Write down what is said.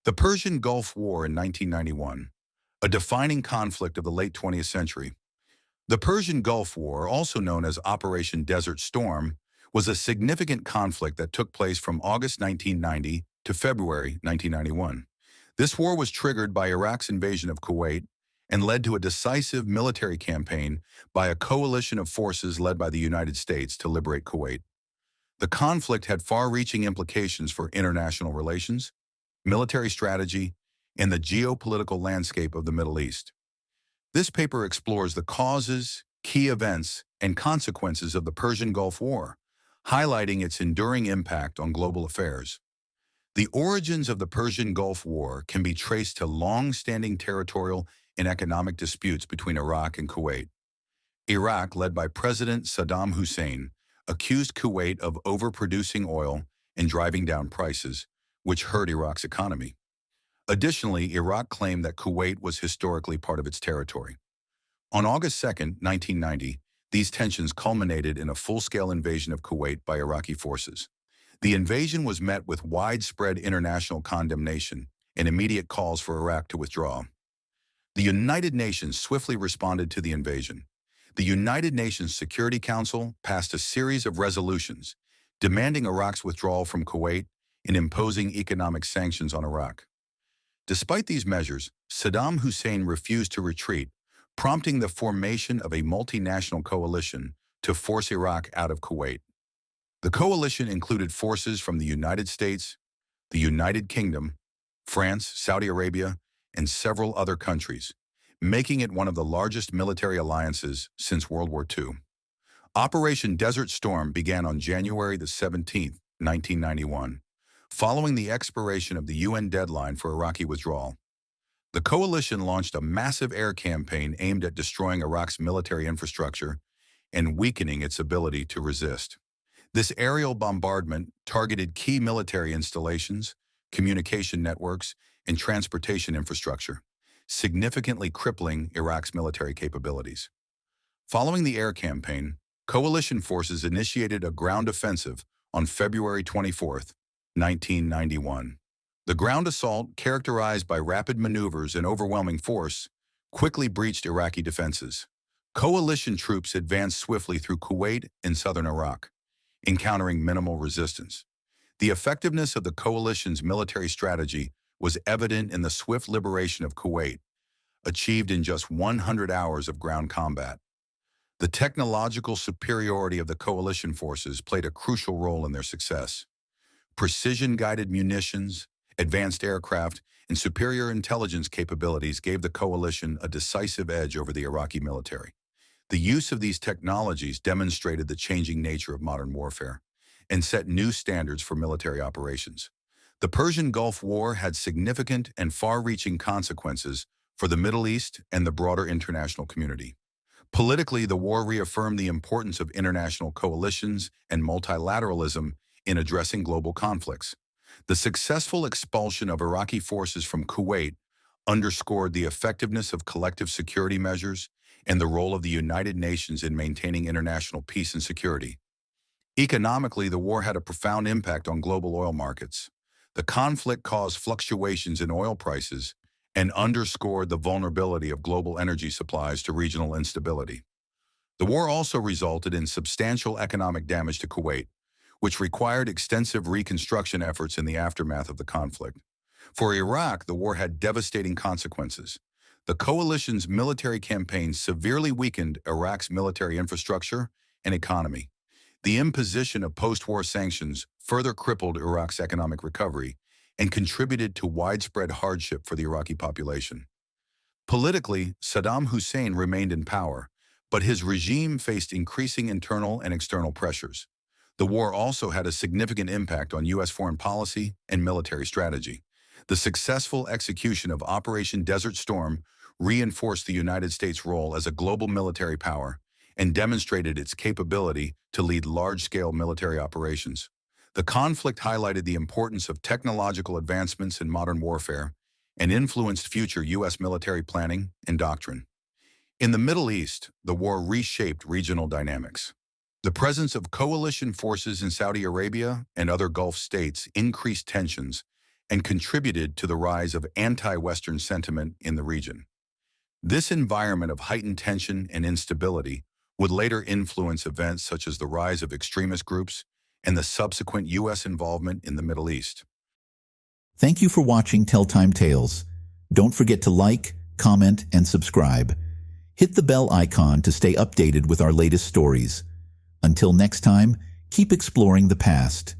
The Persian Gulf War in 1991, a defining conflict of the late 20th century. The Persian Gulf War, also known as Operation Desert Storm, was a significant conflict that took place from August 1990 to February 1991. This war was triggered by Iraq's invasion of Kuwait and led to a decisive military campaign by a coalition of forces led by the United States to liberate Kuwait. The conflict had far-reaching implications for international relations, military strategy, and the geopolitical landscape of the Middle East. This paper explores the causes, key events, and consequences of the Persian Gulf War, highlighting its enduring impact on global affairs. The origins of the Persian Gulf War can be traced to long-standing territorial and economic disputes between Iraq and Kuwait. Iraq, led by President Saddam Hussein, accused Kuwait of overproducing oil and driving down prices, which hurt Iraq's economy. Additionally, Iraq claimed that Kuwait was historically part of its territory. On August 2, 1990, these tensions culminated in a full-scale invasion of Kuwait by Iraqi forces. The invasion was met with widespread international condemnation and immediate calls for Iraq to withdraw. The United Nations swiftly responded to the invasion. The United Nations Security Council passed a series of resolutions demanding Iraq's withdrawal from Kuwait and imposing economic sanctions on Iraq. Despite these measures, Saddam Hussein refused to retreat, prompting the formation of a multinational coalition to force Iraq out of Kuwait. The coalition included forces from the United States, the United Kingdom, France, Saudi Arabia, and several other countries, making it one of the largest military alliances since World War II. Operation Desert Storm began on January 17, 1991, following the expiration of the UN deadline for Iraqi withdrawal. The coalition launched a massive air campaign aimed at destroying Iraq's military infrastructure and weakening its ability to resist. This aerial bombardment targeted key military installations, communication networks, and transportation infrastructure, significantly crippling Iraq's military capabilities. Following the air campaign, coalition forces initiated a ground offensive on February 24, 1991. The ground assault, characterized by rapid maneuvers and overwhelming force, quickly breached Iraqi defenses. Coalition troops advanced swiftly through Kuwait and southern Iraq, encountering minimal resistance. The effectiveness of the coalition's military strategy was evident in the swift liberation of Kuwait, achieved in just 100 hours of ground combat. The technological superiority of the coalition forces played a crucial role in their success. Precision-guided munitions, advanced aircraft, and superior intelligence capabilities gave the coalition a decisive edge over the Iraqi military. The use of these technologies demonstrated the changing nature of modern warfare and set new standards for military operations. The Persian Gulf War had significant and far-reaching consequences for the Middle East and the broader international community. Politically, the war reaffirmed the importance of international coalitions and multilateralism in addressing global conflicts. The successful expulsion of Iraqi forces from Kuwait underscored the effectiveness of collective security measures and the role of the United Nations in maintaining international peace and security. Economically, the war had a profound impact on global oil markets. The conflict caused fluctuations in oil prices and underscored the vulnerability of global energy supplies to regional instability. The war also resulted in substantial economic damage to Kuwait, which required extensive reconstruction efforts in the aftermath of the conflict. For Iraq, the war had devastating consequences. The coalition's military campaign severely weakened Iraq's military infrastructure and economy. The imposition of post-war sanctions further crippled Iraq's economic recovery and contributed to widespread hardship for the Iraqi population. Politically, Saddam Hussein remained in power, but his regime faced increasing internal and external pressures. The war also had a significant impact on U.S. foreign policy and military strategy. The successful execution of Operation Desert Storm reinforced the United States' role as a global military power and demonstrated its capability to lead large-scale military operations. The conflict highlighted the importance of technological advancements in modern warfare and influenced future U.S. military planning and doctrine. In the Middle East, the war reshaped regional dynamics. The presence of coalition forces in Saudi Arabia and other Gulf states increased tensions and contributed to the rise of anti-Western sentiment in the region. This environment of heightened tension and instability would later influence events such as the rise of extremist groups and the subsequent U.S. involvement in the Middle East. Thank you for watching Telltime Tales. Don't forget to like, comment, and subscribe. Hit the bell icon to stay updated with our latest stories. Until next time, keep exploring the past.